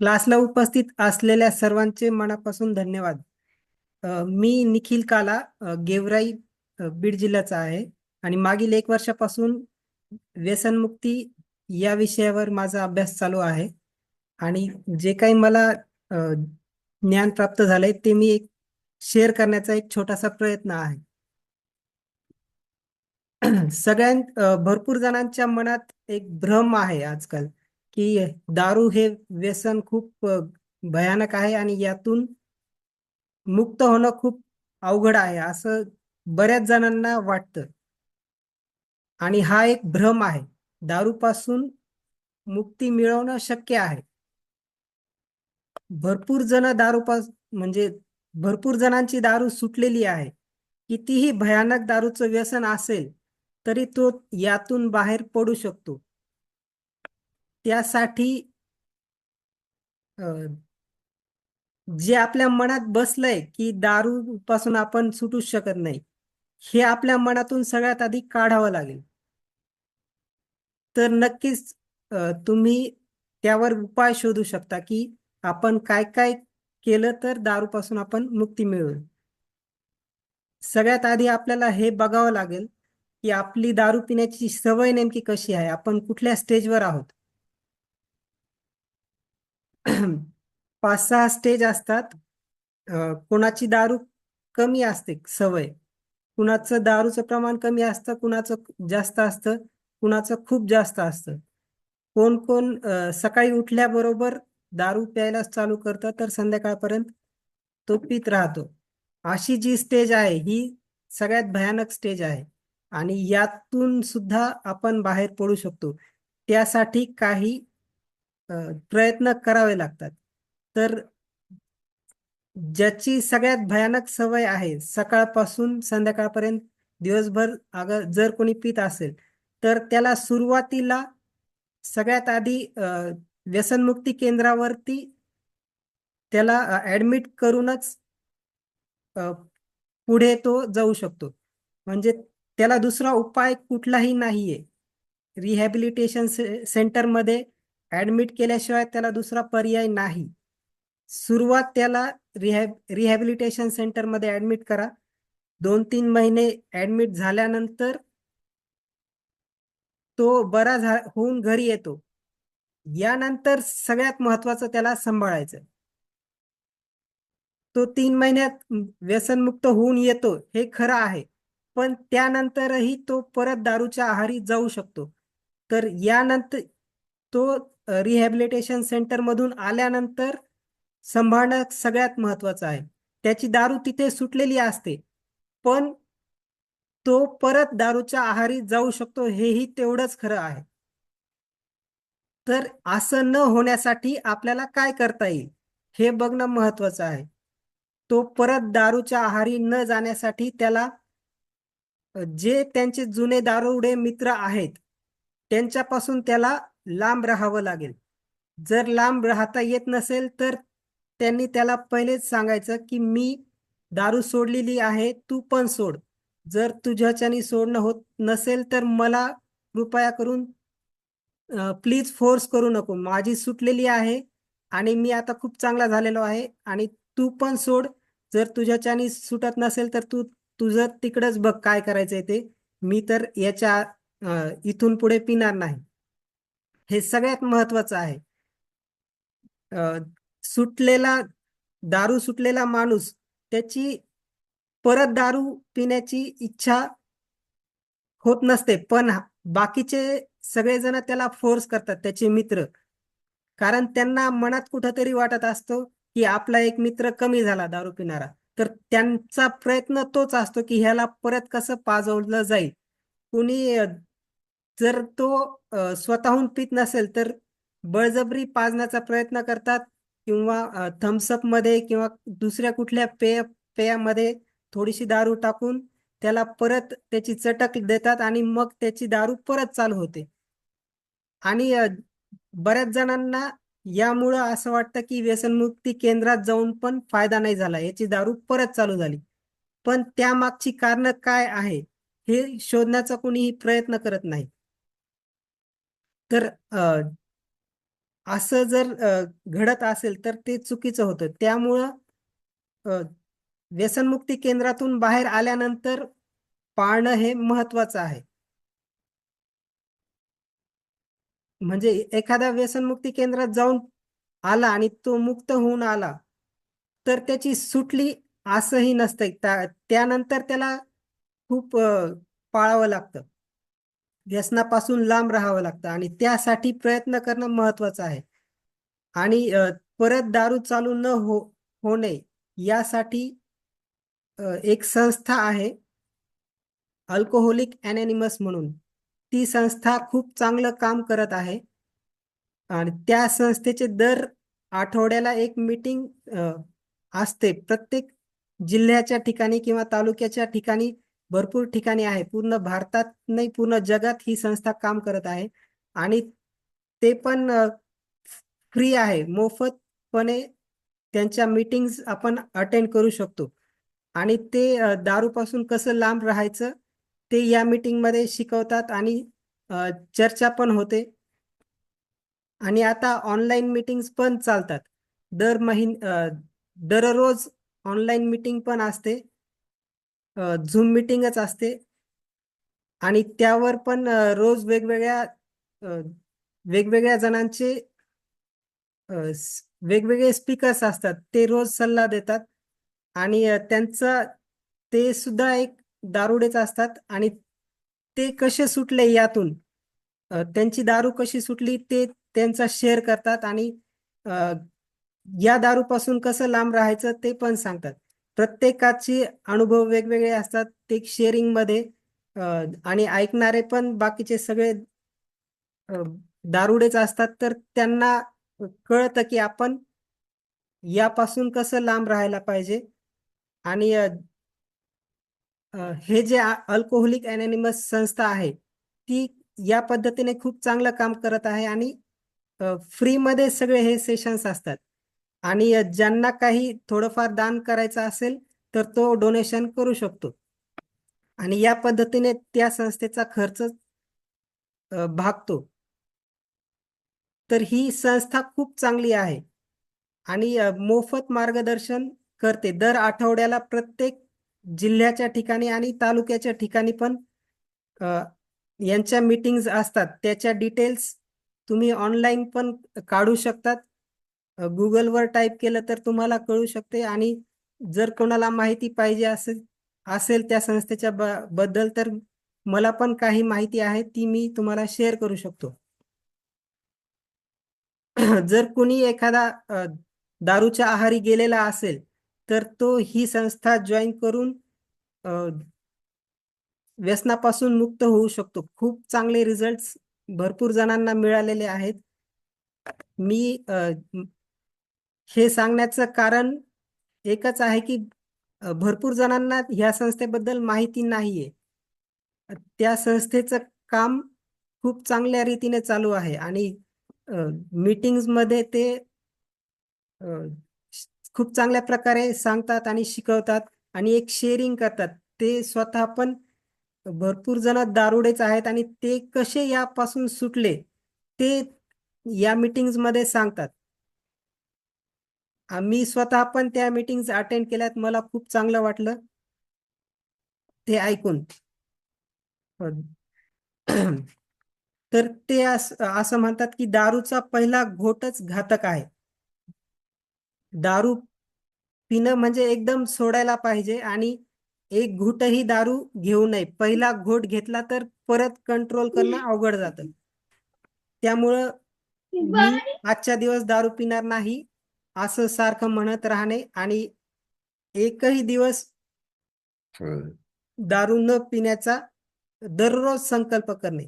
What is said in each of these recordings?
क्लासला उपस्थित असलेल्या सर्वांचे मनापासून धन्यवाद. मी निखिल काला, गेवराई, बीड जिल्ह्याचा आहे आणि मागील 1 वर्षापासून व्यसनमुक्ती या विषयावर माझा अभ्यास चालू आहे. आणि जे काही मला अ, ज्ञान प्राप्त झालंय ते मी शेअर करण्याचा एक छोटासा प्रयत्न आहे. भरपूर जणांच्या मनात एक भ्रम आहे आजकाल, की दारू हे व्यसन खूप भयानक आहे आणि यातून मुक्त होणं खूप अवघड आहे असं बऱ्याच जणांना वाटतं. आणि हा एक भ्रम आहे. दारूपासून मुक्ती मिळवणं शक्य आहे. भरपूर जण म्हणजे भरपूर जणांची दारू सुटलेली आहे. कितीही भयानक दारूचं व्यसन असेल तरी तो यातून बाहेर पडू शकतो. त्यासाठी अ, जे आपल्या मनात बसलंय की दारू पासून आपण सुटू शकत नाही, हे आपल्या मनातून सगळ्यात आधी काढावं लागेल. तर नक्कीच तुम्ही त्यावर उपाय शोधू शकता की आपण काय काय केलं तर दारूपासून आपण मुक्ती मिळवू. सगळ्यात आधी आपल्याला हे बघावं लागेल की आपली दारू पिण्याची सवय नेमकी कशी आहे, आपण कुठल्या स्टेजवर आहोत. 5-6 स्टेज असतात. कोणाची दारू कमी असते सवय, कुणाचं दारूचं प्रमाण कमी असतं, कुणाचं जास्त असतं, कुणाचं खूप जास्त असतं. कोण कोण सकाळी उठल्याबरोबर दारू प्यायला चालू करतं तर संध्याकाळपर्यंत तो पित राहतो. अशी जी स्टेज आहे ही सगळ्यात भयानक स्टेज आहे आणि यातून सुद्धा आपण बाहेर पडू शकतो. त्यासाठी काही अ, प्रयत्न करावे लागतात. तर ज्याची सगळ्यात भयानक सवय आहे सकाळपासून संध्याकाळपर्यंत दिवसभर अगर जर कोणी पित असेल तर त्याला सुरुवातीला सगळ्यात आधी व्यसनमुक्ती केंद्रावरती त्याला ऍडमिट करूनच अ, पुढे तो जाऊ शकतो. म्हणजे त्याला दुसरा उपाय कुठलाही नाहीये. रिहॅबिलिटेशन सेंटरमध्ये ऍडमिट केल्याशिवाय त्याला दुसरा पर्याय नाही. सुरुवात त्याला रिहॅबिलिटेशन सेंटरमध्ये ऍडमिट करा. 2-3 महिने ऍडमिट झाल्यानंतर तो होऊन घरी येतो. यानंतर सगळ्यात महत्वाचं त्याला सांभाळायचं. तो 3 महिन्यात व्यसनमुक्त होऊन येतो हे खरं आहे, पण त्यानंतरही तो परत दारूच्या आहारी जाऊ शकतो. तर यानंतर तो रिहॅबिलिटेशन सेंटरमधून आल्यानंतर सांभाळणं सगळ्यात महत्वाचं आहे. त्याची दारू तिथे सुटलेली असते, पण तो परत दारूच्या आहारी जाऊ शकतो हेही तेवढंच खरं आहे. तर असं न होण्यासाठी आपल्याला काय करता येईल हे बघणं महत्वाचं आहे. तो परत दारूच्या आहारी न जाण्यासाठी त्याला जे त्यांचे जुने दारुडे मित्र आहेत त्यांच्यापासून त्याला लांब राहावं लागेल. जर लांब राहता येत नसेल तर त्यांनी त्याला पहिलेच सांगायचं की मी दारू सोडलेली आहे, तू पण सोड. जर तुझ्याच्यानी सोडणं होत नसेल तर मला कृपया करून प्लीज फोर्स करू नको. माझी सुटलेली आहे आणि मी आता खूप चांगला झालेलो आहे आणि तू पण सोड. जर तुझ्याच्यानी सुटत नसेल तर तू तुझं तिकडच बघ काय करायचंय ते. मी तर इथून पुढे पिणार नाही. हे सगळ्यात महत्वाचं आहे. अ, सुटलेला सुटलेला माणूस त्याची परत दारू पिण्याची इच्छा होत नसते, पण बाकीचे सगळेजण त्याला फोर्स करतात, त्याचे मित्र. कारण त्यांना मनात कुठंतरी वाटत असतो की आपला एक मित्र कमी झाला दारू पिणारा. तर त्यांचा प्रयत्न तोच असतो की ह्याला परत कसं पाजवलं जाईल. कुणी जर तो स्वतःहून पित नसेल तर बळजबरी पाजण्याचा प्रयत्न करतात किंवा थम्सअप मध्ये किंवा दुसऱ्या कुठल्या पेयामध्ये थोडीशी दारू टाकून त्याला परत त्याची चटक देतात आणि मग त्याची दारू परत चालू होते. आणि बऱ्याच जणांना यामुळं असं वाटतं की व्यसनमुक्ती केंद्रात जाऊन पण फायदा नाही झाला, याची दारू परत चालू झाली. पण त्यामागची कारणं काय आहे हे शोधण्याचा कोणीही प्रयत्न करत नाही. तर असं जर घडत असेल तर ते चुकीचं होतं. त्यामुळं अ, व्यसनमुक्ती केंद्रातून बाहेर आल्यानंतर पाळणं हे महत्वाचं आहे. म्हणजे एखाद्या व्यसनमुक्ती केंद्रात जाऊन आला आणि तो मुक्त होऊन आला तर त्याची सुटली असंही नसतंय. त्यानंतर त्याला खूप पाळावं लागतं. व्यसनापासून लांब राहावं लागतं आणि त्यासाठी प्रयत्न करणं महत्वाचं आहे. आणि परत दारू चालू न होणे यासाठी एक संस्था आहे अल्कोहोलिक अनॅनिमस म्हणून. ती संस्था खूप चांगलं काम करत आहे आणि त्या संस्थेचे दर आठवड्याला एक मीटिंग असते. प्रत्येक जिल्ह्याच्या ठिकाणी किंवा तालुक्याच्या ठिकाणी भरपूर ठिकाणी आहे. पूर्ण भारतात नाही, पूर्ण जगात ही संस्था काम करत आहे आणि ते पण फ्री आहे. मोफतपणे त्यांच्या मीटिंग्स आपण अटेंड करू शकतो आणि ते दारूपासून कसं लांब राहायचं ते या मीटिंगमध्ये शिकवतात आणि चर्चा पण होते. आणि आता ऑनलाईन मीटिंग्स पण चालतात. दररोज ऑनलाईन मीटिंग पण असते. झूम मीटिंगच असते आणि त्यावर पण रोज अ, वेगवेगळ्या जणांचे वेगवेगळे स्पीकर्स असतात. ते रोज सल्ला देतात आणि त्यांचं ते सुद्धा एक दारुडेच असतात आणि ते कसे सुटले यातून त्यांची दारू कशी सुटली ते त्यांचा शेअर करतात आणि अ, या दारूपासून कसं लांब राहायचं ते पण सांगतात. प्रत्येकाचे अनुभव वेगवेगळे असतात. ते शेअरिंग मध्ये आणि ऐकणारे पण बाकीचे सगळे अ, दारुडेच असतात. तर त्यांना कळतं की आपण यापासून कसं लांब राहायला पाहिजे आणि हे जे अल्कोहोलिक अनॅनिमस संस्था आहे ती या पद्धतीने खूप चांगलं काम करत आहे आणि फ्रीमध्ये सगळे हे सेशन्स असतात आणि ज्यांना काही थोडंफार दान करायचं असेल तर तो डोनेशन करू शकतो आणि या पद्धतीने त्या संस्थेचा खर्च भागतो. तर ही संस्था खूप चांगली आहे आणि मोफत मार्गदर्शन करते. दर आठवड्याला प्रत्येक जिल्ह्याच्या ठिकाणी आणि तालुक्याच्या ठिकाणी पण अ, यांच्या मीटिंग्स असतात. त्याच्या डिटेल्स तुम्ही ऑनलाईन पण काढू शकतात. गुगलवर टाईप केलं तर तुम्हाला कळू शकते आणि जर कोणाला माहिती पाहिजे असेल असेल त्या संस्थेच्या बद्दल तर मला पण काही माहिती आहे ती मी तुम्हाला शेअर करू शकतो. जर कोणी एखादा दारूच्या आहारी गेलेला असेल तर तो ही संस्था जॉईन करून अ, व्यसनापासून मुक्त होऊ शकतो. खूप चांगले रिझल्ट्स भरपूर जणांना मिळालेले आहेत. मी हे सांगण्याचं कारण एकच आहे की भरपूर जणांना ह्या संस्थेबद्दल माहिती नाहीये. त्या संस्थेचं काम खूप चांगल्या रीतीने चालू आहे आणि मीटिंग्स मध्ये ते अ, खूप चांगल्या प्रकारे सांगतात आणि शिकवतात आणि एक शेअरिंग करतात. ते स्वतः पण भरपूर जण दारुडेच आहेत आणि ते कसे यापासून सुटले ते या मीटिंग्स मध्ये सांगतात. मी स्वतः पण त्या मीटिंग्स अटेंड केल्यात. मला खूप चांगलं वाटलं ते ऐकून. तर ते असं म्हणतात की दारूचा पहिला घोटच घातक आहे. दारू पिणं म्हणजे एकदम सोडायला पाहिजे आणि एक घूटही दारू घेऊ नये. पहिला घोट घेतला तर परत कंट्रोल करणं अवघड जातं. त्यामुळं मी आजच्या दिवस दारू पिणार नाही असं सारखं म्हणत राहणे आणि एकही दिवस दारू न पिण्याचा दररोज संकल्प करणे.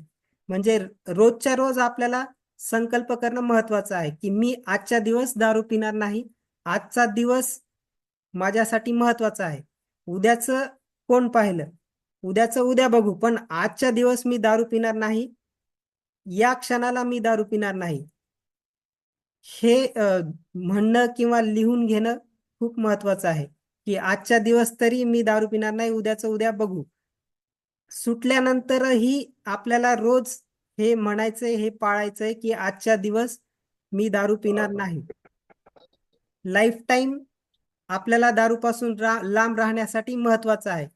म्हणजे रोजच्या रोज आपल्याला संकल्प करणं महत्वाचं आहे की मी आजच्या दिवस दारू पिणार नाही. आजचा दिवस माझ्यासाठी महत्वाचा आहे. उद्याचं कोण पाहिलं, उद्याचं उद्या बघू, पण आजच्या दिवस मी दारू पिणार नाही. या क्षणाला मी दारू पिणार नाही. हे म्हणणं किंवा लिहून घेणं खूप महत्वाचं आहे की आजच्या दिवस तरी मी दारू पिणार नाही, उद्याचं उद्या बघू. सुटल्यानंतरही आपल्याला रोज हे म्हणायचंय, हे पाळायचंय की आजच्या दिवस मी दारू पिणार नाही. लाईफ टाईम आपल्याला दारूपासून लांब राहण्यासाठी महत्वाचं आहे.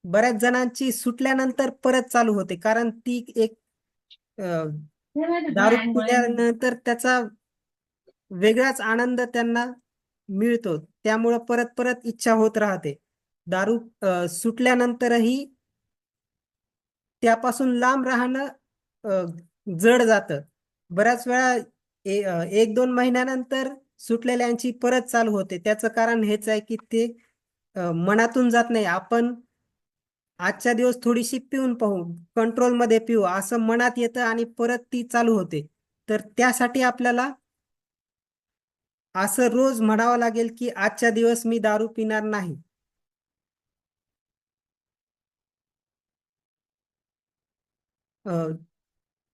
बऱ्याच जणांची सुटल्यानंतर परत चालू होते, कारण ती एक दारू पिल्यानंतर त्याचा वेगळाच आनंद त्यांना मिळतो, त्यामुळं परत परत इच्छा होत राहते. दारू सुटल्यानंतरही त्यापासून लांब राहणं जड जातं. बऱ्याच वेळा 1-2 महिन्यानंतर सुटलेल्यांची परत चालू होते. त्याचं कारण हेच आहे की ते मनातून जात नाही. आपण आजच्या दिवस थोडीशी पिऊन पाहू, कंट्रोलमध्ये पिऊ असं मनात येतं आणि परत ती चालू होते. तर त्यासाठी आपल्याला असं रोज म्हणावं लागेल की आजच्या दिवस मी दारू पिणार नाही.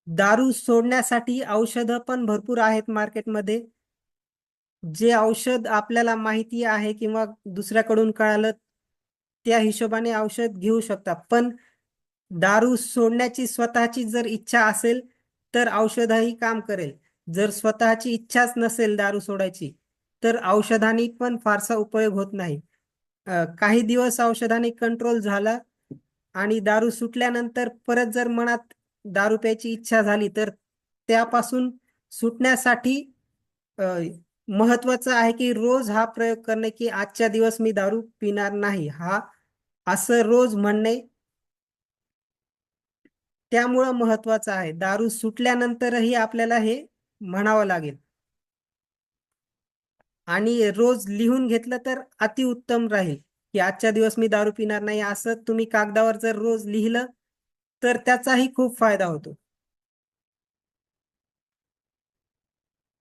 दारू सोडण्यासाठी औषधं पण भरपूर आहेत मार्केटमध्ये. जे औषध आपल्याला माहिती आहे किंवा दुसऱ्याकडून कळालं त्या हिशोबाने औषध घेऊ शकता. पण दारू सोडण्याची स्वतःची जर इच्छा असेल तर औषधही काम करेल. जर स्वतःची इच्छाच नसेल दारू सोडायची तर औषधाने पण फारसा उपयोग होत नाही. काही दिवस औषधाने कंट्रोल झाला आणि दारू सुटल्यानंतर परत जर मनात दारू प्यायची इच्छा झाली तर त्यापासून सुटण्यासाठी अ, महत्वाचं आहे की रोज हा प्रयोग करणे की आजच्या दिवस मी दारू पिणार नाही, हा असं रोज म्हणणे त्यामुळं महत्वाचं आहे. दारू सुटल्यानंतरही आपल्याला हे म्हणावं लागेल. आणि रोज लिहून घेतलं तर अतिउत्तम राहील की आजच्या दिवस मी दारू पिणार नाही, असं तुम्ही कागदावर जर रोज लिहिलं तर त्याचाही खूप फायदा होतो.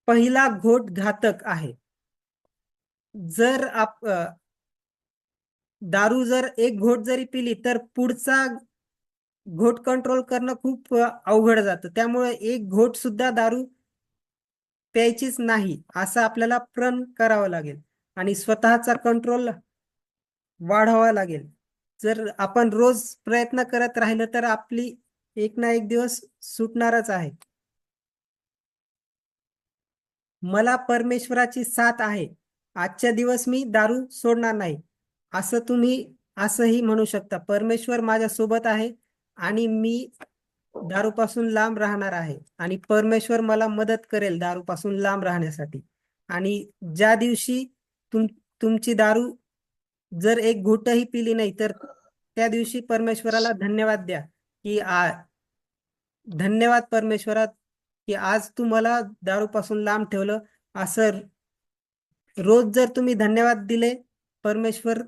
पहिला घोट घातक आहे. जर दारू जर एक घोट जरी पिली तर पुढचा घोट कंट्रोल करणं खूप अवघड जातं. त्यामुळे एक घोट सुद्धा दारू प्यायचीच नाही असं आपल्याला प्रण करावं लागेल आणि स्वतःचा कंट्रोल वाढवावा लागेल. जर आपण रोज प्रयत्न करत राहिलं तर आपली एक ना एक दिवस सुटणारच आहे. मला परमेश्वराची साथ आहे, आजच्या दिवस मी दारू सोडणार नाही, असं तुम्ही असंही म्हणू शकता. परमेश्वर माझ्या सोबत आहे आणि मी दारूपासून लांब राहणार आहे आणि परमेश्वर मला मदत करेल दारूपासून लांब राहण्यासाठी. आणि ज्या दिवशी तुमची दारू जर एक घोटही पिली नाही तर त्या दिवशी परमेश्वराला धन्यवाद द्या की धन्यवाद परमेश्वरा की आज तू मला दारूपासून लांब ठेवलं. असं रोज जर तुम्ही धन्यवाद दिले, परमेश्वर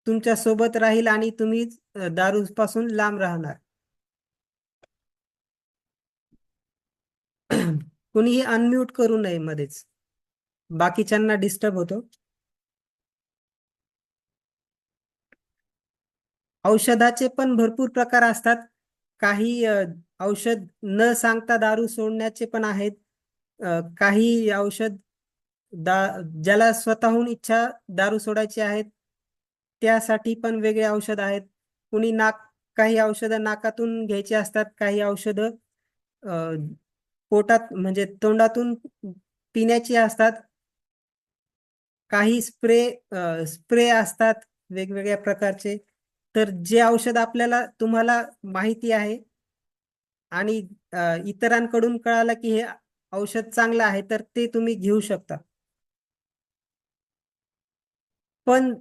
तुमच्या सोबत राहील आणि तुम्ही दारूपासून लांब राहणार. कुणीही अनम्यूट करू नये मध्येच, बाकीच्यांना डिस्टर्ब होतो. औषधाचे पण भरपूर प्रकार असतात. काही औषध न सांगता दारू सोडण्याचे पण आहेत. काही औषध दा ज्याला स्वतःहून इच्छा दारू सोडायची आहे त्यासाठी पण वेगळे औषध आहेत. कुणी काही औषधं नाकातून घ्यायची असतात, काही औषधं पोटात म्हणजे तोंडातून पिण्याची असतात. काही स्प्रे असतात वेगवेगळ्या प्रकारचे. तर जे औषध आपल्याला तुम्हाला माहिती आहे आणि इतरांकडून कळालं की हे औषध चांगलं आहे तर ते तुम्ही घेऊ शकता. पण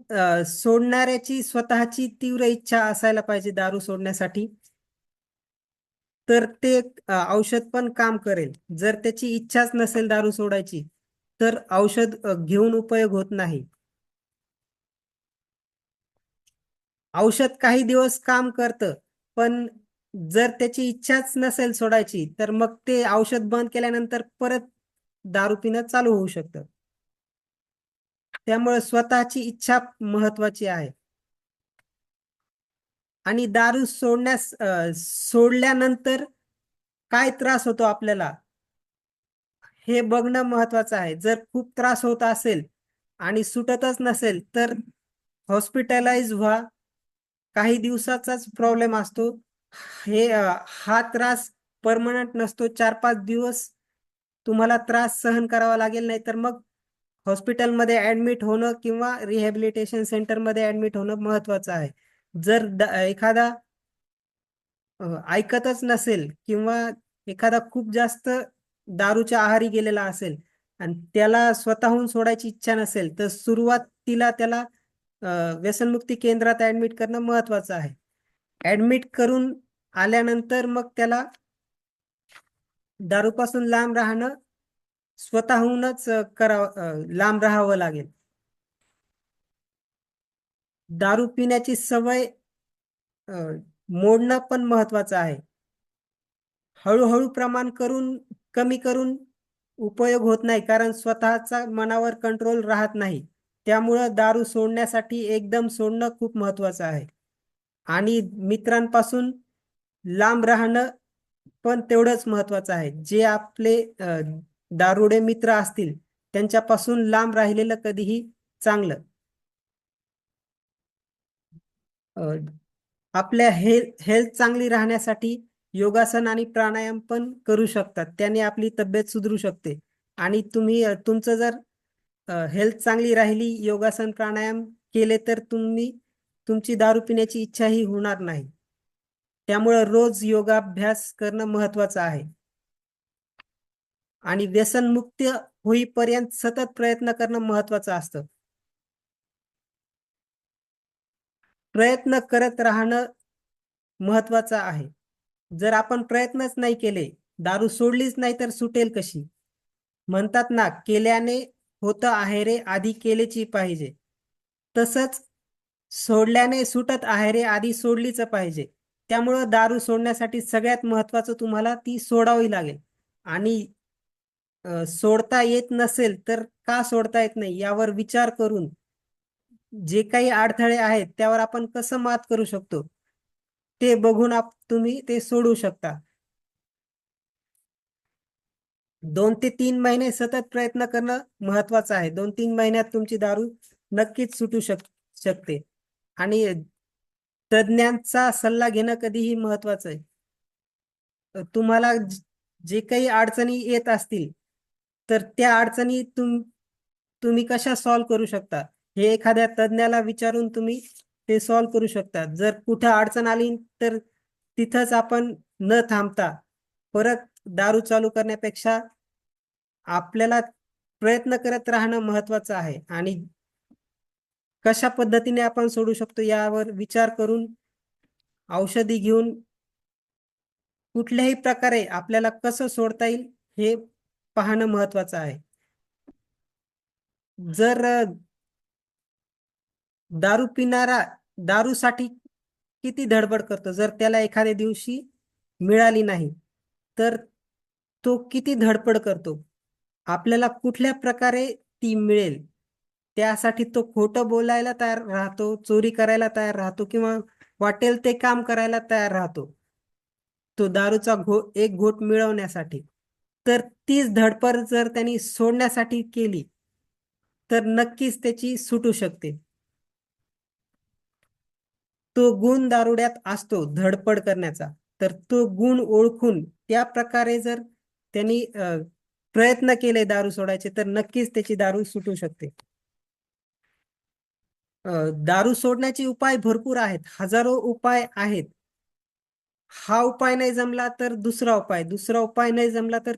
सोडणाऱ्याची स्वतःची तीव्र इच्छा असायला पाहिजे दारू सोडण्यासाठी, तर ते औषध पण काम करेल. जर त्याची इच्छाच नसेल दारू सोडायची तर औषध घेऊन उपयोग होत नाही. औषध काही दिवस काम करतं, पण जर त्याची इच्छाच नसेल सोडायची तर मग ते औषध बंद केल्यानंतर परत दारू पिणं चालू होऊ शकतं. त्यामुळे स्वतःची इच्छा महत्वाची आहे. आणि दारू सोडल्यानंतर काय त्रास होतो आपल्याला हे बघणं महत्वाचं आहे. जर खूप त्रास होत असेल आणि सुटतच नसेल तर हॉस्पिटलाइज व्हा. काही दिवसाचाच प्रॉब्लेम असतो. हा त्रास परमनंट नसतो. 4-5 दिवस तुम्हाला त्रास सहन करावा लागेल, नाही तर मग हॉस्पिटलमध्ये ऍडमिट होणं किंवा रिहॅबिलिटेशन सेंटरमध्ये ऍडमिट होणं महत्वाचं आहे. जर एखादा ऐकतच नसेल किंवा एखादा खूप जास्त दारूच्या आहारी गेलेला असेल आणि त्याला स्वतःहून सोडायची इच्छा नसेल, तर सुरुवातीला त्याला व्यसनमुक्ती केंद्रात ऍडमिट करणं महत्वाचं आहे. ऍडमिट करून आल्यानंतर मग त्याला दारूपासून लांब राहणं स्वतःहूनच लांब राहावं लागेल. दारू पिण्याची सवय मोडणं पण महत्वाचं आहे. हळूहळू प्रमाण कमी करून उपयोग होत नाही, कारण स्वतःचा मनावर कंट्रोल राहत नाही. त्यामुळं दारू सोडण्यासाठी एकदम सोडणं खूप महत्वाचं आहे. आणि मित्रांपासून लांब राहणं पण तेवढंच महत्वाचं आहे. जे आपले दारुडे मित्र असतील त्यांच्यापासून लांब राहिलेलं कधीही चांगलं. अ, आपल्या हेल्थ चांगली राहण्यासाठी योगासन आणि प्राणायाम पण करू शकतात. त्याने आपली तब्येत सुधरू शकते. आणि तुम्ही तुमचं जर हेल्थ चांगली राहिली, योगासन प्राणायाम केले, तर तुमची दारू पिण्याची इच्छाही होणार नाही. त्यामुळं रोज योगाभ्यास करणं महत्वाचं आहे. आणि व्यसनमुक्त होईपर्यंत सतत प्रयत्न करणं महत्वाचं असतं. प्रयत्न करत राहणं महत्वाचं आहे. जर आपण प्रयत्नच नाही केले, दारू सोडलीच नाही, तर सुटेल कशी? म्हणतात ना, केल्याने होतं आहे रे, आधी केलेची पाहिजे. तसंच सोडल्याने सुटत आहे रे, आधी सोडलीच पाहिजे. त्यामुळं दारू सोडण्यासाठी सगळ्यात महत्वाचं तुम्हाला ती सोडावी लागेल. आणि सोडता येत नसेल तर का सोडता येत नाही यावर विचार करून जे काही अडथळे आहेत त्यावर आपण कसं मात करू शकतो ते बघून तुम्ही ते सोडू शकता. 2 ते 3 महिने सतत प्रयत्न करणं महत्वाचं आहे. 2-3 महिन्यात तुमची दारू नक्कीच सुटू शकते. आणि तज्ञांचा सल्ला घेणं कधीही महत्वाचं आहे. तुम्हाला जे काही अडचणी येत असतील, तर त्या अडचणी तुम्ही कशा सॉल्व्ह करू शकता हे एखाद्या तज्ञाला विचारून तुम्ही ते सॉल्व्ह करू शकता. जर कुठं अडचण आली तर तिथंच आपण न थांबता परत दारू चालू करण्यापेक्षा आपल्याला प्रयत्न करत राहणं महत्वाचं आहे. आणि कशा पद्धतीने आपण सोडू शकतो यावर विचार करून औषधी घेऊन कुठल्याही प्रकारे आपल्याला कसं सोडता येईल हे पाहणं महत्वाचं आहे. जर दारू पिणारा दारूसाठी किती धडपड करतो, जर त्याला एखाद्या दिवशी मिळाली नाही तर तो किती धडपड करतो, आपल्याला कुठल्या प्रकारे ती मिळेल त्यासाठी तो खोटं बोलायला तयार राहतो, चोरी करायला तयार राहतो किंवा वाटेल ते काम करायला तयार राहतो, तो दारूचा एक घोट मिळवण्यासाठी. तर तीच धडपड जर त्यांनी सोडण्यासाठी केली तर नक्कीच त्याची सुटू शकते. तो गुण दारुड्यात असतो धडपड करण्याचा, तर तो गुण ओळखून त्या प्रकारे जर त्यांनी प्रयत्न केले दारू सोडायचे तर नक्कीच त्याची दारू सुटू शकते. दारू सोडण्याचे उपाय भरपूर आहेत, हजारो उपाय आहेत. हा उपाय नाही जमला तर दुसरा उपाय नाही जमला तर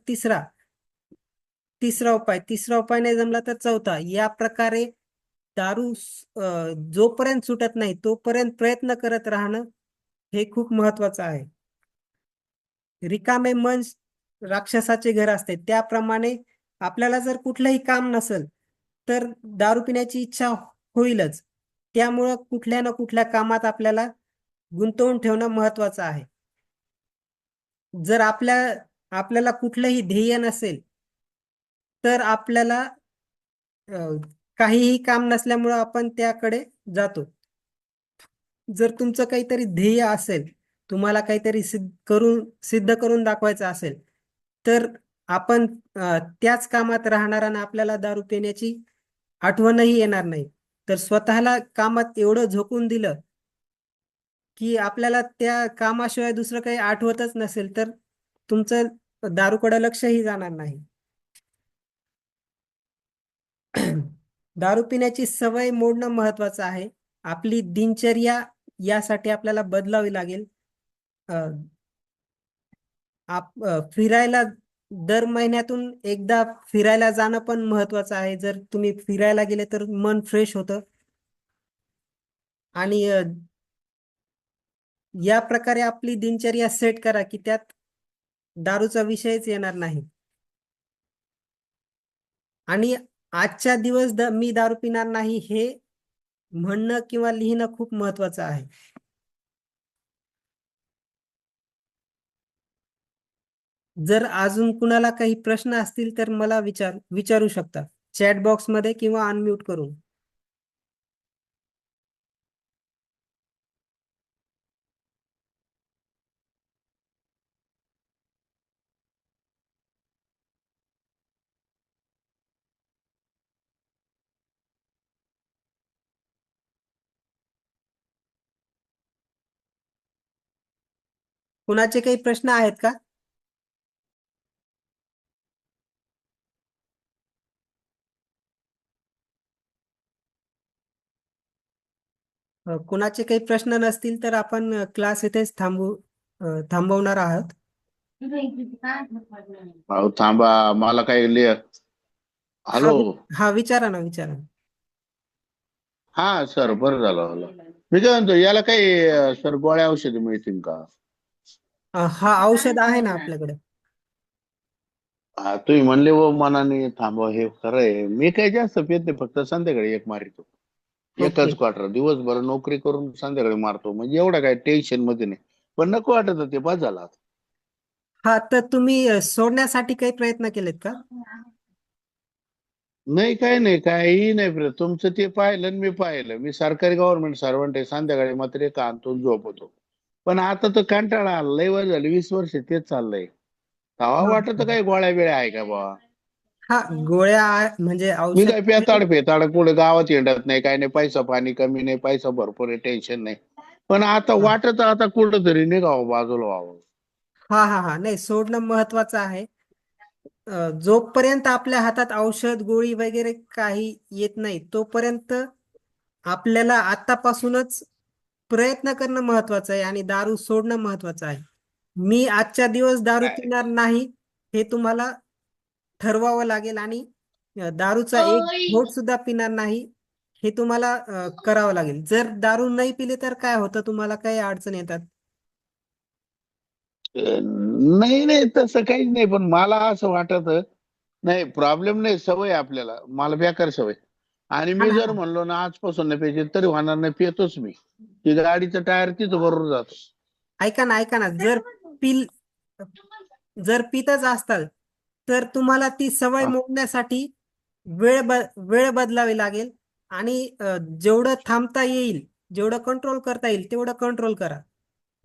तिसरा उपाय नाही जमला तर चौथा. या प्रकारे दारू जोपर्यंत सुटत नाही तोपर्यंत प्रयत्न करत राहणं हे खूप महत्वाचं आहे. रिकामे मन राक्षसाचे घर असते, त्याप्रमाणे आपल्याला जर कुठलंही काम नसेल तर दारू पिण्याची इच्छा होईलच. त्यामुळं कुठल्या ना कुठल्या कामात आपल्याला गुंतवून ठेवणं महत्वाचं आहे. जर आपल्याला कुठलंही ध्येय नसेल तर आपल्याला काहीही काम नसल्यामुळं आपण त्याकडे जातो. जर तुमचं काहीतरी ध्येय असेल, तुम्हाला काहीतरी सिद्ध करून दाखवायचं असेल, तर आपण त्याच कामात राहणार आणि आपल्याला दारू पिण्याची आठवणही येणार नाही. तर स्वतःला कामात एवढं झोकून दिलं की आपल्याला त्या कामाशिवाय दुसरं काही आठवतच नसेल तर तुमचं दारूकडे लक्षही जाणार नाही. दारू पिण्याची सवय मोडणं महत्वाचं आहे. आपली दिनचर्या यासाठी आपल्याला बदलावी लागेल. अ, फिरायला दर महिन्यातून एकदा फिरायला जाणं पण महत्वाचं आहे. जर तुम्ही फिरायला गेले तर मन फ्रेश होतं. आणि या प्रकारे आपली दिनचर्या सेट करा की त्यात दारूचा विषयच येणार नाही. आणि आजच्या दिवस मी दारू पिणार नाही हे म्हणणं किंवा लिहिणं खूप महत्वाचं आहे. जर अजून कुणाला काही प्रश्न असतील तर मला विचारू शकता चॅट बॉक्स मध्ये किंवा अनम्यूट करून. कुणाचे काही प्रश्न आहेत का? कुणाचे काही प्रश्न नसतील तर आपण क्लास इथेच थांबवणार आहोत. भाऊ थांबा, मला काही लिह. हा हॅलो. हा विचारा ना विचारा. हा सर, बरं झालं झालं. मी काय म्हणतो, याला काही सर गोळ्या औषधी मिळतील का? हा औषध आहे ना आपल्याकडे. हा, तुम्ही म्हणले व मनाने थांबवा, हे खरं आहे. मी काही जास्त पित नाही, फक्त संध्याकाळी एक मारितो. ओके. एकच क्वार्टर दिवसभर नोकरी करून संध्याकाळी मारतो, म्हणजे एवढं काही टेन्शन मध्ये नाही. पण नको वाटत ते बस झाला. हा तर तुम्ही सोडण्यासाठी काही प्रयत्न केलेत का? नाही, काही नाही, काही नाही प्रिय. तुमचं ते पाहिलं आणि मी पाहिलं. मी सरकारी गव्हर्नमेंट सर्वंट आहे. संध्याकाळी मात्र एक आणतो झोपतो. पण आता तर कंटाळा आला, लय वर्ष झाली, 20 वर्ष तेच चाललंय. तवा हा वाटत काही गोळ्या बिळ्या आहे का बाबा? हा, गोळ्या म्हणजे मी औषध काय पेताड पेताड कुठे गावात हिंडत नाही, काही नाही. पैसा पाणी कमी नाही, पैसा भरपूर आहे, टेन्शन नाही. पण आता हा वाटत आता कुठं तरी निघावं, बाजूला व्हावं. हा हा हा, नाही सोडणं महत्वाचं आहे. जोपर्यंत आपल्या हातात औषध गोळी वगैरे काही येत नाही तोपर्यंत आपल्याला आतापासूनच प्रयत्न करणं महत्वाचं आहे आणि दारू सोडणं महत्वाचं आहे. मी आजच्या दिवस दारू काय पिणार नाही हे तुम्हाला ठरवावं लागेल. आणि दारूचा एक घोट सुद्धा पिणार नाही हे तुम्हाला करावं लागेल. जर दारू नाही पिले तर काय होतं, तुम्हाला काही अडचण येतात? नाही नाही, तसं काहीच नाही. पण मला असं वाटत नाही, प्रॉब्लेम नाही, सवय आपल्याला, मला बेकार सवय. आणि हा मी ना हा जर ना. म्हणलो ना आजपासून नाही प्यायचे तरी होणार नाही, पितोच मी. ती गाडीचं टायर तिथं बरोबर जातो. ऐका ना पिल जर पितच असताल तर तुम्हाला ती सवय हा, मोडण्यासाठी वेळ बदलावी लागेल. आणि जेवढं थांबता येईल, जेवढं कंट्रोल करता येईल तेवढं कंट्रोल करा.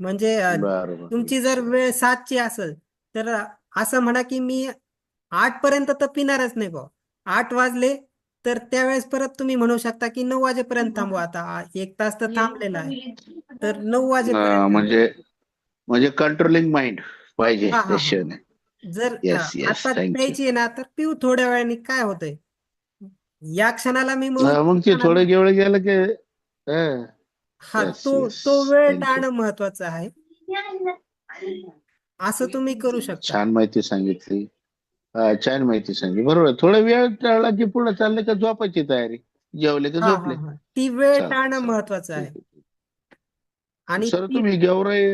म्हणजे बरोबर. तुमची जर वेळ 7ची असेल तर असं म्हणा की मी 8 पर्यंत तर पिणारच नाही भाऊ. 8 वाजले तर त्यावेळेस परत तुम्ही म्हणू शकता की 9 वाजेपर्यंत थांबू. आता 1 तास तर थांबलेला आहे तर 9 वाजेपर्यंत थांबू. म्हणजे म्हणजे कंट्रोलिंग माइंड पाहिजे हा हा हा. त्याशिवाय. जर येस येस, आता थँक्यू. प्यायची आहे ना तर पिऊ थोड्या वेळाने, काय होतंय? या क्षणाला मी म्हणू मग ते थोडं गेवळ गेलं की हा, येस तो येस, तो वेळ थँक्यू. टाळणं महत्वाचं आहे. असं तुम्ही करू शकता. छान माहिती सांगितली. छान माहिती सांगितली, बरोबर. थोडा वेळ टळला की पुढे चालले का झोपायची तयारी, जेवले की हा हा झोपले. हा, ती वेळ चालतं टाळणं चालतं, महत्वाचं आहे. ठीक आहे. आणि सर, ती तुम्ही गेवराई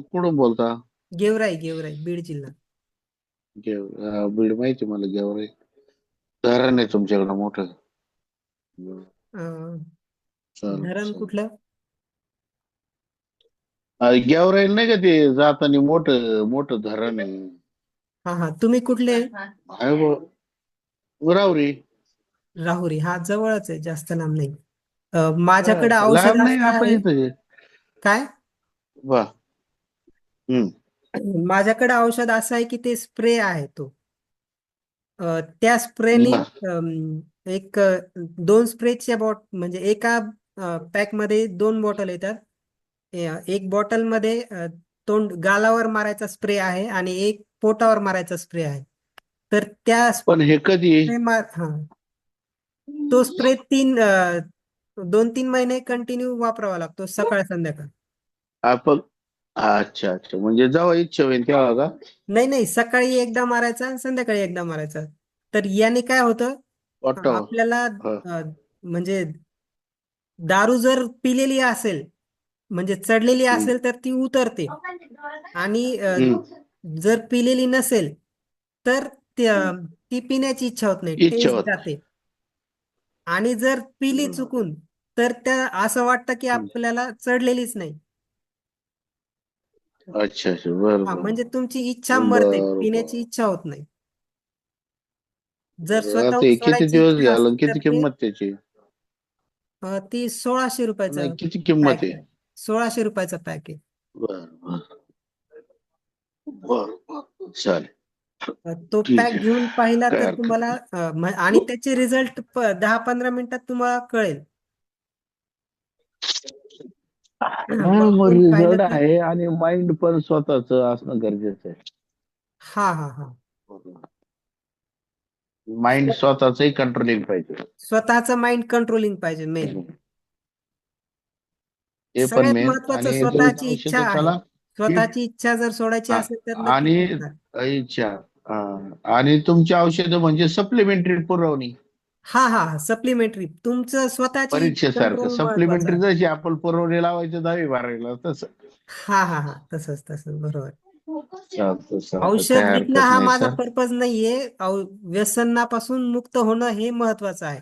कुठून बोलता? गेवराई बीड जिल्हा. बीड माहिती मला, गेवराई धरण आहे तुमच्याकडं मोठं. अं, चालतं धरण चालतं. कुठलं? गेवराईला नाही का ते जाताना मोठं मोठं धरण आहे? हा हा, तुम्ही कुठले? आहे रावरी. राहुरी. हा जवळच आहे, जास्त लांब नाही. माझ्याकडे औषध लांब नाही, असं आपण आहे. इथं आहे. काय? वा. हम्म. माझ्याकडे औषध असं आहे की ते स्प्रे आहे तो. त्या स्प्रेनी वा. एक 2 स्प्रेच्या म्हणजे एका पॅक मध्ये 2 बॉटल येतात. एक बॉटल मध्ये गालावर मारायचा स्प्रे आहे आणि एक पोटावर मारायचा स्प्रे आहे. तर त्या पण हे कधी? स्प्रे मार हा तो स्प्रे 2-3 महिने कंटिन्यू वापरावा लागतो, सकाळ संध्याकाळ. आपण अच्छा अच्छा, म्हणजे जेव्हा इच्छा होईल तेव्हा का? नाही नाही, सकाळी एकदा मारायचा आणि संध्याकाळी एकदा मारायचा. तर याने काय होतं, ऑटो. आपल्याला म्हणजे दारू जर पिलेली असेल, म्हणजे चढलेली असेल तर ती उतरते. आणि जर पिलेली नसेल तर ती पिण्याची इच्छा होत नाही, इच्छा टेस्ट होत जाते. आणि जर पिली चुकून तर त्या असं वाटतं की नाही. आपल्याला चढलेलीच नाही. अच्छा अच्छा, बरं हा, बरं म्हणजे तुमची इच्छा मरते, बरं पिण्याची बरं. इच्छा होत नाही. जर आता स्वतःहून हे किती सोडायची दिवस इच्छा घ्याल, असेल तर किती ते किंमत त्याची? ती 1600 नाही, रुपयाचं किती किंमत पॅक आहे? आहे. 1600 रुपयाचं पॅक आहे. बरं बरं बरं बरं, चालेल. तो ठीक पॅक आहे, घेऊन पाहिला काय तर हरकत तुम्हाला नाही. आणि त्याचे रिझल्ट 10-15 मिनिटात तुम्हाला कळेल. हा, मग वापरून पाहिलं रिझल्ट तर. आहे आणि माइंड पण स्वतःच असणं गरजेचं आहे. हा हा हा. माइंड स्वतःचही कंट्रोलिंग पाहिजे. स्वतःचं माइंड कंट्रोलिंग पाहिजे मेन. हे पण सगळ्यात मेन. महत्वाचं आणि तुम्ही स्वतःची इच्छा औषध आहे. त्याला की स्वतःची इच्छा जर सोडायची हा, असेल तर नक्की आणि सोडणार. इच्छा, आणि तुमची औषधं म्हणजे सप्लिमेंटरी पुरवणी, हा हा, सप्लिमेंटरी तुमचं स्वतःची परीक्षेसारखं कंट्रोल महत्वाचं सप्लिमेंटरी, आहे. जशी आपण पुरवणी लावायचं 10वी 12वीला तसं. हा हा हा, तसंच तसंच बरोबर. चालतं चालतं, औषध काय विकणं हरकत हा नाही माझा सर. पर्पज नाहीये. व्यसनापासून मुक्त होणं हे महत्वाचं आहे.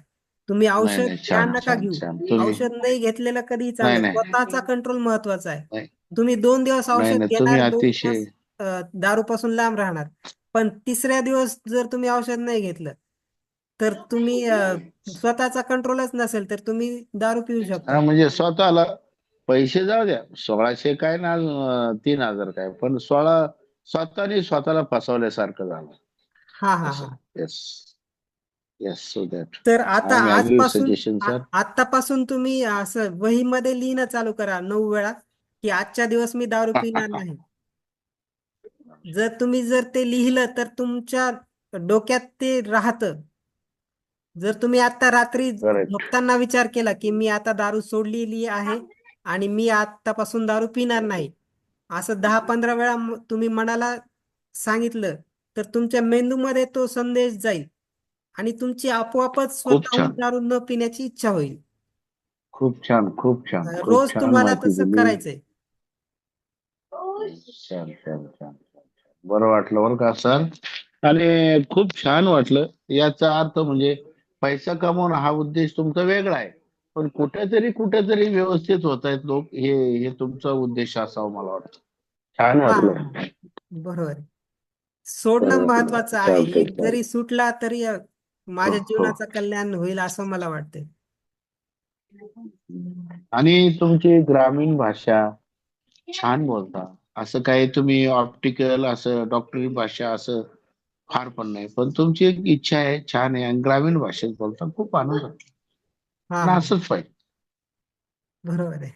तुम्ही नाही औषध नाही, घ्या छान नका छान घेऊ. छान तुम्ही. औषध नाही घेतलेलं कधीही नाही चांगलं. नाही स्वतःचा कंट्रोल महत्वाचा आहे. नाही तुम्ही 2 दिवस नाही औषध नाही, तुम्ही घेणार, 2 दिवस अतिशय. दारूपासून लांब राहणार. पण तिसऱ्या दिवस जर तुम्ही औषध नाही घेतलं तर तुम्ही स्वतःचा कंट्रोलच नसेल तर तुम्ही दारू पिऊ शकता. हा, म्हणजे स्वतःला पैसे जाऊ द्या, 1600 काय ना, 3000 काय, पण स्वतःने स्वतःला फसवल्यासारखं झालं. हा हा असं. हा. येस. येस, सो दॅट तर आय आता एम ॲग्री विथ आजपासून सजेशन सर. आतापासून तुम्ही असं वहीमध्ये लिहिणं चालू करा 9 वेळा, की आजच्या दिवस मी दारू पिणार नाही. जर ते लिहिलं तर तुमच्या डोक्यात ते राहतं. जर तुम्ही आता रात्री करेक्ट. झोपताना विचार केला की मी आता दारू सोडलेली आहे आणि मी आतापासून दारू पिणार नाही, असं 10-15 वेळा तुम्ही मनाला सांगितलं तर तुमच्या मेंदूमध्ये तो संदेश जाईल आणि तुमची आपोआपच खूप स्वतःहून छान, दारू न पिण्याची इच्छा होईल. खूप छान, खूप छान, खूप रोज छान तुम्हाला माहिती तसं दिली. करायचंय. छान छान छान छान. बरं वाटलं बरं का सर. आणि खूप छान वाटलं. याचा अर्थ म्हणजे पैसा कमवणं हा उद्देश तुमचा वेगळा आहे, पण कुठेतरी कुठेतरी व्यवस्थित होत आहेत लोक, हे हे तुमचा उद्देश असावा मला वाटतं. छान हा हा वाटलं. हा, बरोबर आहे. सोडणं बरं वाटलं, महत्वाचं आहे. चालतंय एक जरी चालतंय. सुटला तरी हो माझ्या हो. जीवनाचं कल्याण होईल असं मला वाटतंय. आणि तुमची ग्रामीण भाषा छान बोलता. असं काही तुम्ही ऑप्टिकल असं डॉक्टरी भाषा असं फार पण नाही, पण तुमची एक इच्छा आहे, छान आहे, आणि ग्रामीण भाषेत बोलता, खूप आनंद होतो. हा आणि हा, असंच पाहिजे. बरोबर आहे.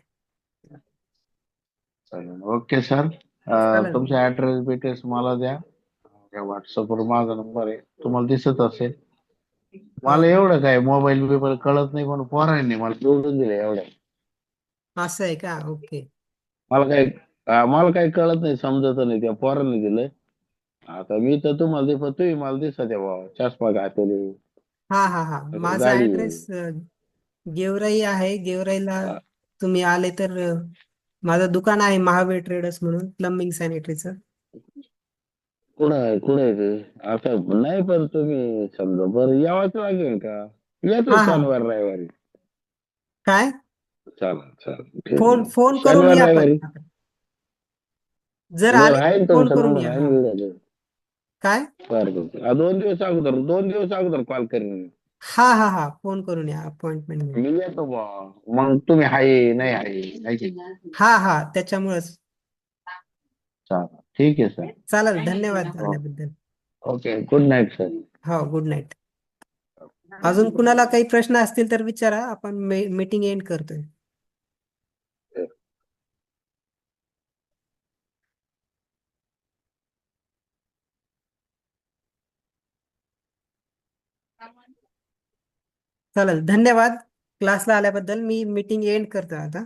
चालेल, ओके सर. चालेल. तुमचा ऍड्रेस डिटेल्स मला द्या. व्हॉट्सअपवर माझा नंबर आहे, तुम्हाला दिसत असेल. मला अं, एवढं काय मोबाईल बिबाईल कळत नाही, पण पोरांनी मला जोडून दिलं एवढं. असं आहे का? ओके. मला काही कळत नाही, समजत नाही, त्या पोरांनी दिलं. आता मी तर तुम्हाला दिसत, तुम्ही मला दिसत आहे बाबा, चष्मा घातले, हा हा हा, माझा गाडी आहे. ऍड्रेस गेवराई आहे. गेवराईला हा, तुम्ही आले तर माझं दुकान आहे महावीर ट्रेडर्स म्हणून, प्लंबिंग सॅनिटरीचं. कुठं आहे, कुठं आहे ते? आता नाही, पण तुम्ही समजा बरं यावंच लागेल का? येतो हा हा, शनिवार रविवारी. काय? चालेल चालेल, ठीक फोन आहे. फोन करून शनिवार या पण. रविवारी जर बरं आले आहे तर ना, फोन तुमचा करून नंबर या. आहे हा, ना लिहिलेलं? काय? बरं बरं, 2 दिवस अगोदर कॉल करेन मी. हा हा हा, फोन करून या अपॉइंटमेंट घेऊन. मी येतो बा. मग तुम्ही आहे नाही आहे, नाही की? हा हा, त्याच्यामुळेच. चालेल, ठीक आहे सर. चालेल, धन्यवाद आल्याबद्दल. Okay, good night sir. हो, गुड नाईट. अजून कुणाला काही प्रश्न असतील तर विचारा. आपण मीटिंग एंड करतोय. चालेल, धन्यवाद क्लासला आल्याबद्दल. मी मीटिंग एंड करतो आता.